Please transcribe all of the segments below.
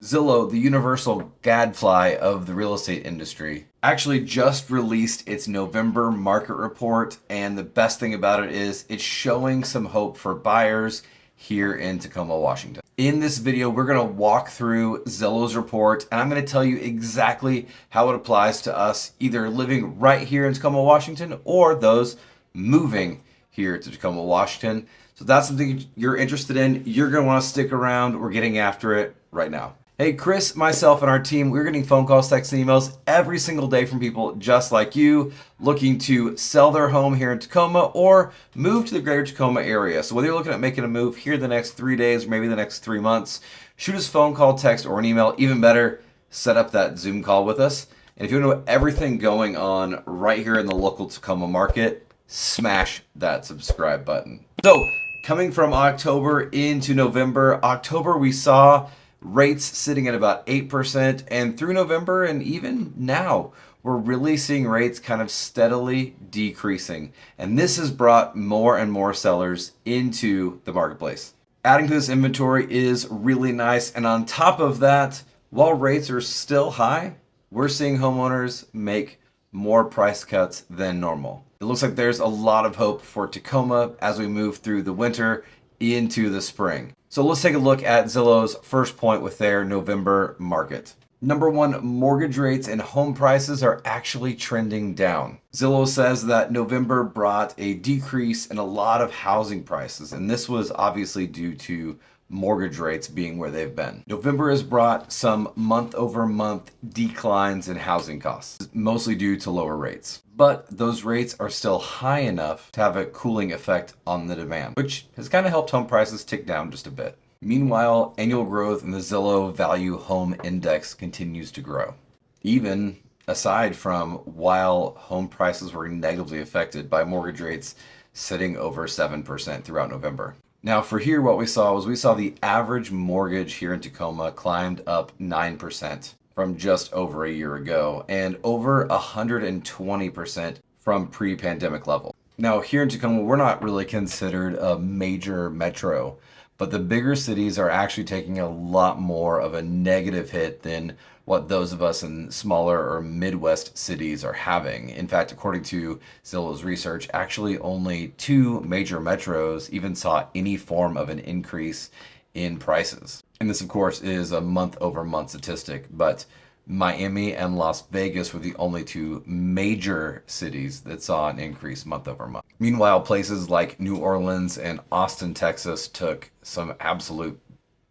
Zillow, the universal gadfly of the real estate industry, actually just released its November market report, and the best thing about it is it's showing some hope for buyers here in Tacoma, Washington. In this video, we're going to walk through Zillow's report, and I'm going to tell you exactly how it applies to us either living right here in Tacoma, Washington, or those moving here to Tacoma, Washington. So if that's something you're interested in, you're going to want to stick around. We're getting after it right now. Hey, Chris, myself, and our team, we're getting phone calls, texts, and emails every single day from people just like you looking to sell their home here in Tacoma or move to the greater Tacoma area. So whether you're looking at making a move here the next 3 days or maybe the next 3 months, shoot us a phone call, text, or an email. Even better, set up that Zoom call with us. And if you want to know everything going on right here in the local Tacoma market, smash that subscribe button. So coming from October into November, October we saw rates sitting at about 8%, and through November and even now, we're really seeing rates kind of steadily decreasing. And this has brought more and more sellers into the marketplace. Adding to this inventory is really nice. And on top of that, while rates are still high, we're seeing homeowners make more price cuts than normal. It looks like there's a lot of hope for Tacoma as we move through the winter into the spring. So let's take a look at Zillow's first point with their November market. Number one, mortgage rates and home prices are actually trending down. Zillow says that November brought a decrease in a lot of housing prices, and this was obviously due to mortgage rates being where they've been. November has brought some month-over-month declines in housing costs, mostly due to lower rates. But those rates are still high enough to have a cooling effect on the demand, which has kind of helped home prices tick down just a bit. Meanwhile, annual growth in the Zillow Value Home Index continues to grow, even aside from while home prices were negatively affected by mortgage rates sitting over 7% throughout November. Now for here, what we saw was the average mortgage here in Tacoma climbed up 9% from just over a year ago and over 120% from pre-pandemic level. Now here in Tacoma, we're not really considered a major metro, but the bigger cities are actually taking a lot more of a negative hit than what those of us in smaller or Midwest cities are having. In fact, according to Zillow's research, actually only 2 major metros even saw any form of an increase in prices. And this, of course, is a month-over-month statistic, but Miami and Las Vegas were the only 2 major cities that saw an increase month over month. Meanwhile, places like New Orleans and Austin, Texas took some absolute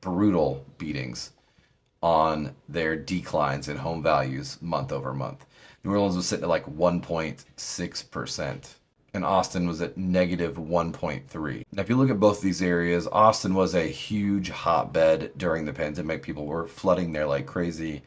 brutal beatings on their declines in home values month over month. New Orleans was sitting at like 1.6%, and Austin was at negative 1.3. Now, if you look at both of these areas, Austin was a huge hotbed during the pandemic. People were flooding there like crazy,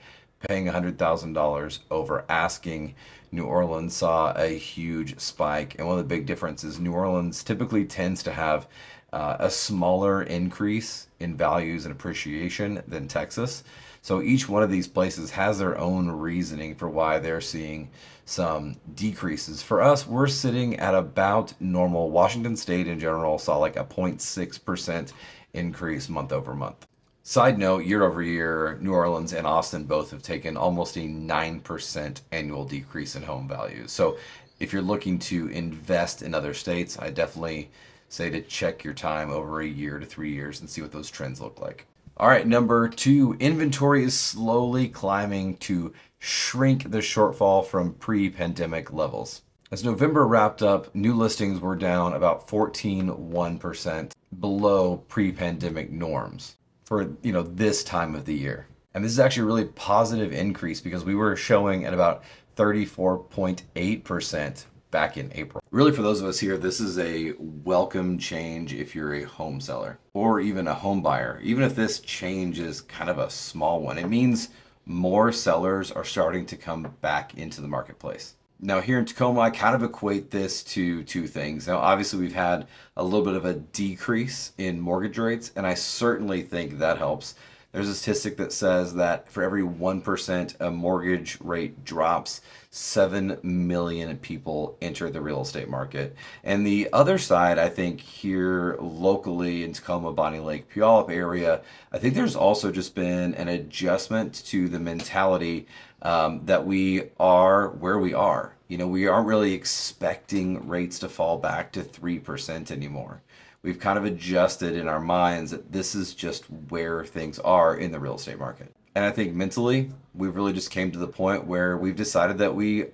paying $100,000 over asking. New Orleans saw a huge spike, and one of the big differences, New Orleans typically tends to have a smaller increase in values and appreciation than Texas. So each one of these places has their own reasoning for why they're seeing some decreases. For us, we're sitting at about normal. Washington State in general saw like a 0.6% increase month over month. Side note, year over year, New Orleans and Austin both have taken almost a 9% annual decrease in home values. So if you're looking to invest in other states, I definitely say to check your time over a year to 3 years and see what those trends look like. All right, number 2, inventory is slowly climbing to shrink the shortfall from pre-pandemic levels. As November wrapped up, new listings were down about 14.1% below pre-pandemic norms for this time of the year. And this is actually a really positive increase because we were showing at about 34.8% back in April. Really, for those of us here, this is a welcome change if you're a home seller or even a home buyer. Even if this change is kind of a small one, it means more sellers are starting to come back into the marketplace. Now here in Tacoma, I kind of equate this to 2 things. Now obviously we've had a little bit of a decrease in mortgage rates, and I certainly think that helps. There's a statistic that says that for every 1% a mortgage rate drops, 7 million people enter the real estate market. And the other side, I think here locally in Tacoma, Bonnie Lake, Puyallup area, I think there's also just been an adjustment to the mentality that we are where we are. We aren't really expecting rates to fall back to 3% anymore. We've kind of adjusted in our minds that this is just where things are in the real estate market. And I think mentally, we've really just came to the point where we've decided that we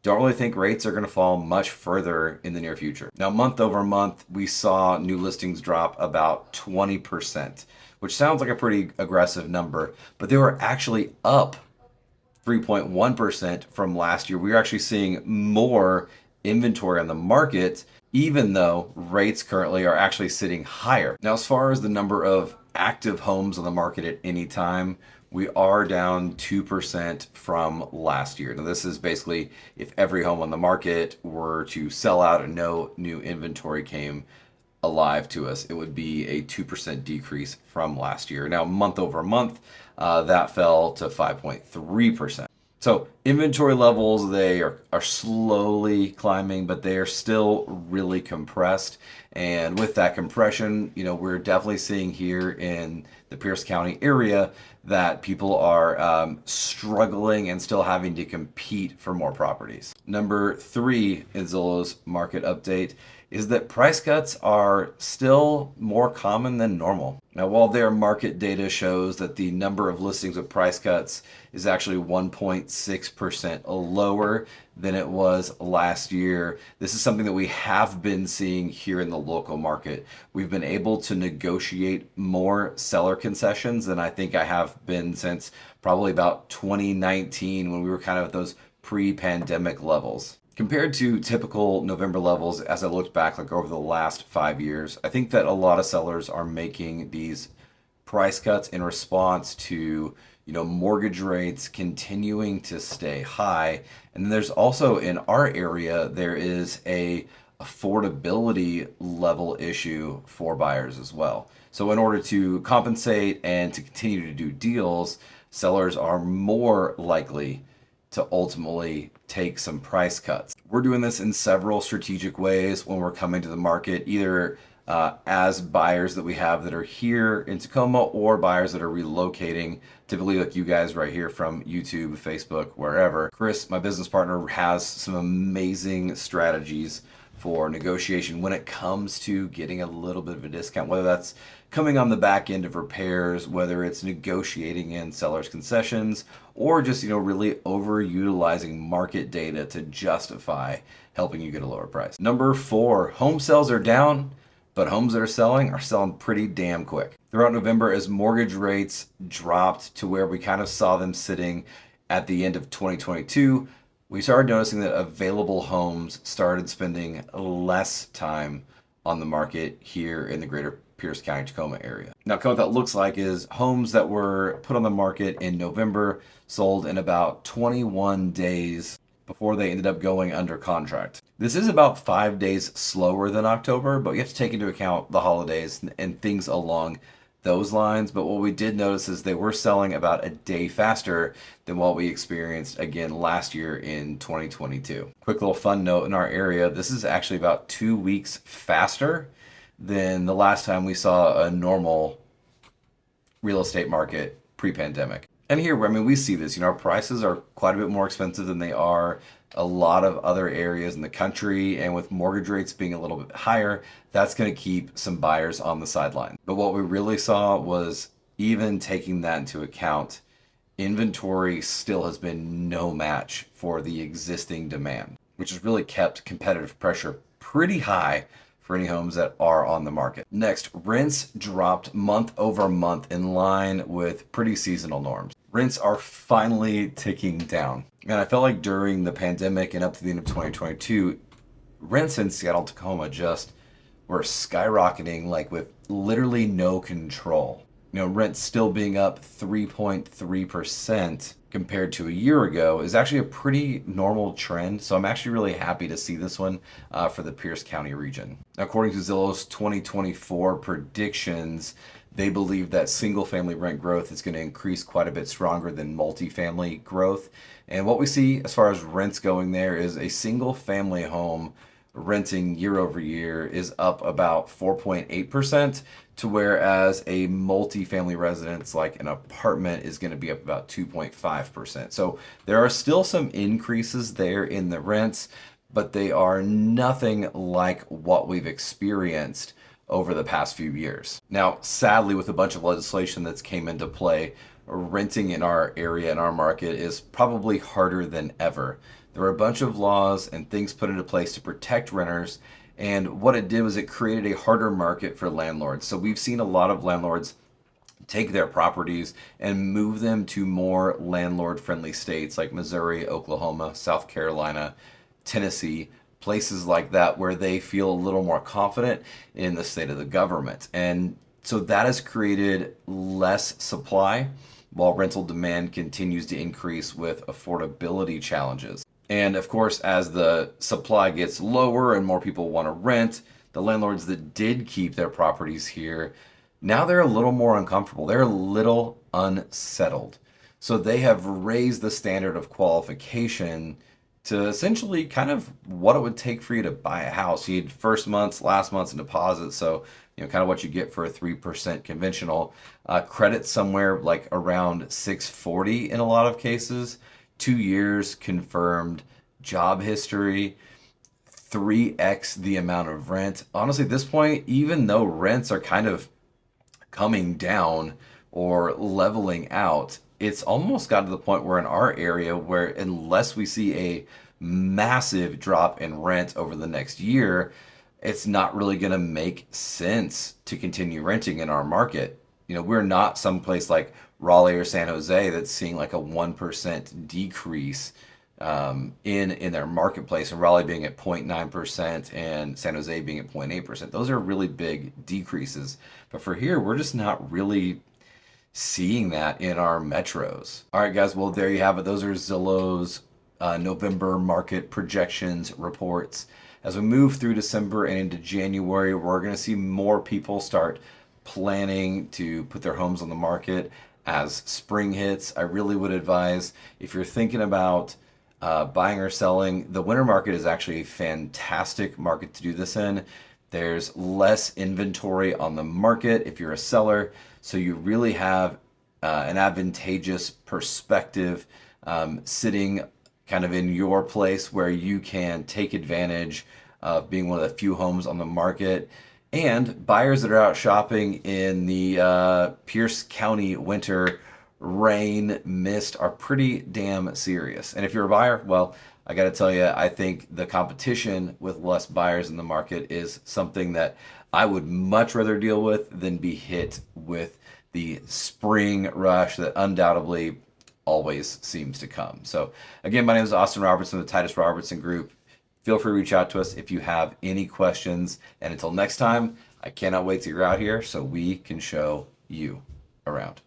don't really think rates are going to fall much further in the near future. Now, month over month, we saw new listings drop about 20%, which sounds like a pretty aggressive number, but they were actually up 3.1% from last year. We are actually seeing more inventory on the market, even though rates currently are actually sitting higher. Now, as far as the number of active homes on the market at any time, we are down 2% from last year. Now, this is basically if every home on the market were to sell out and no new inventory came alive to us, it would be a 2% decrease from last year. Now, month over month, that fell to 5.3%. So inventory levels, they are slowly climbing, but they are still really compressed. And with that compression, we're definitely seeing here in the Pierce County area that people are struggling and still having to compete for more properties. Number 3 in Zillow's market update is that price cuts are still more common than normal. Now, while their market data shows that the number of listings with price cuts is actually 1.6% lower than it was last year, this is something that we have been seeing here in the local market. We've been able to negotiate more seller concessions than I think I have been since probably about 2019 when we were kind of at those pre-pandemic levels. Compared to typical November levels, as I looked back over the last 5 years, I think that a lot of sellers are making these price cuts in response to mortgage rates continuing to stay high. And then there's also in our area, there is a affordability level issue for buyers as well. So in order to compensate and to continue to do deals, sellers are more likely to ultimately take some price cuts. We're doing this in several strategic ways when we're coming to the market, either as buyers that we have that are here in Tacoma or buyers that are relocating, typically like you guys right here from YouTube, Facebook, wherever. Chris, my business partner, has some amazing strategies for negotiation when it comes to getting a little bit of a discount, whether that's coming on the back end of repairs, whether it's negotiating in sellers' concessions, or just really overutilizing market data to justify helping you get a lower price. Number 4, home sales are down, but homes that are selling pretty damn quick. Throughout November, as mortgage rates dropped to where we kind of saw them sitting at the end of 2022, we started noticing that available homes started spending less time on the market here in the greater Pierce County, Tacoma area. Now, what that looks like is homes that were put on the market in November sold in about 21 days before they ended up going under contract. This is about 5 days slower than October, but you have to take into account the holidays and things along those lines. But what we did notice is they were selling about a day faster than what we experienced again last year in 2022. Quick little fun note in our area, this is actually about 2 weeks faster than the last time we saw a normal real estate market pre-pandemic. And here, we see this, our prices are quite a bit more expensive than they are a lot of other areas in the country, and with mortgage rates being a little bit higher, that's going to keep some buyers on the sideline. But what we really saw was, even taking that into account, inventory still has been no match for the existing demand, which has really kept competitive pressure pretty high for any homes that are on the market. Next, rents dropped month over month in line with pretty seasonal norms. Rents are finally ticking down. And I felt like during the pandemic and up to the end of 2022, rents in Seattle, Tacoma just were skyrocketing, like with literally no control. Rents still being up 3.3% compared to a year ago is actually a pretty normal trend. So I'm actually really happy to see this one for the Pierce County region. According to Zillow's 2024 predictions, They believe that single family rent growth is going to increase quite a bit stronger than multifamily growth. And what we see as far as rents going there is a single family home renting year over year is up about 4.8%, to whereas a multifamily residence like an apartment is going to be up about 2.5%. So there are still some increases there in the rents, but they are nothing like what we've experienced over the past few years. Now, sadly, with a bunch of legislation that's came into play, renting in our area, in our market, is probably harder than ever. There were a bunch of laws and things put into place to protect renters, and what it did was it created a harder market for landlords. So we've seen a lot of landlords take their properties and move them to more landlord-friendly states like Missouri, Oklahoma, South Carolina, Tennessee, places like that where they feel a little more confident in the state of the government. And so that has created less supply while rental demand continues to increase with affordability challenges. And of course, as the supply gets lower and more people want to rent, the landlords that did keep their properties here, now they're a little more uncomfortable. They're a little unsettled. So they have raised the standard of qualification to essentially kind of what it would take for you to buy a house. You need first month's, last month's, and deposit. So, kind of what you get for a 3% conventional. Credit somewhere like around 640 in a lot of cases. 2 years confirmed job history. 3x the amount of rent. Honestly, at this point, even though rents are kind of coming down or leveling out, it's almost got to the point where in our area where unless we see a massive drop in rent over the next year, it's not really going to make sense to continue renting in our market. We're not someplace like Raleigh or San Jose that's seeing like a 1% decrease in their marketplace, and Raleigh being at 0.9% and San Jose being at 0.8%. Those are really big decreases. But for here, we're just not really seeing that in our metros. All right, guys, well, there you have it. Those are Zillow's November market projections reports. As we move through December and into January, we're going to see more people start planning to put their homes on the market as spring hits. I really would advise, if you're thinking about buying or selling, the winter market is actually a fantastic market to do this in. There's less inventory on the market if you're a seller, so you really have an advantageous perspective sitting kind of in your place where you can take advantage of being one of the few homes on the market. And buyers that are out shopping in the Pierce County winter rain, mist are pretty damn serious. And if you're a buyer, well, I got to tell you, I think the competition with less buyers in the market is something that I would much rather deal with than be hit with the spring rush that undoubtedly always seems to come. So again, my name is Austin Robertson of the Titus Robertson Group. Feel free to reach out to us if you have any questions. And until next time, I cannot wait till you're out here so we can show you around.